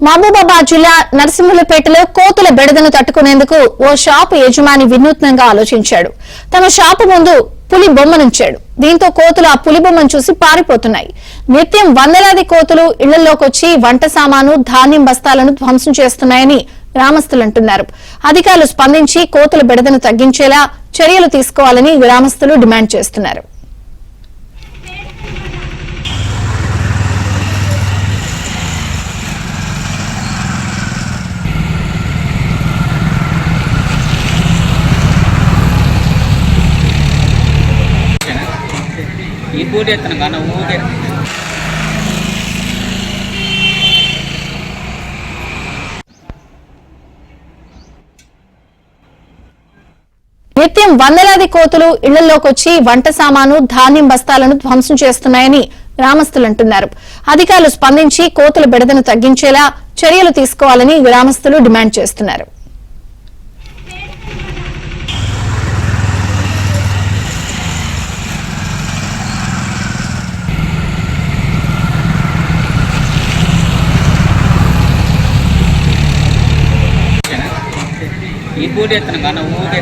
మహబూబాబాద్ జిల్లా నరసింహులపేటలో కోతుల బెడదను తట్టుకునేందుకు ఓ షాపు యజమాని వినూత్నంగా ఆలోచించాడు. తమ షాపు ముందు పులి బొమ్మనుంచాడు. దీంతో కోతులు ఆ పులి బొమ్మను చూసి పారిపోతున్నాయి. నిత్యం వందలాది కోతులు ఇళ్లలోకొచ్చి వంట సామాను, ధాన్యం బస్తాలను ధ్వంసం చేస్తున్నాయని గ్రామస్తులు అంటున్నారు. అధికారులు స్పందించి కోతుల బెడదను తగ్గించేలా చర్యలు తీసుకోవాలని గ్రామస్తులు డిమాండ్ చేస్తున్నారు. నిత్యం వందలాది కోతులు ఇళ్లలోకొచ్చి వంట సామాను, ధాన్యం బస్తాలను ధ్వంసం చేస్తున్నాయని గ్రామస్తులు అంటున్నారు. అధికారులు స్పందించి కోతుల బెడదను తగ్గించేలా చర్యలు తీసుకోవాలని గ్రామస్తులు డిమాండ్ చేస్తున్నారు. ఈ పూట ఎత్తను కానీ ఊరికే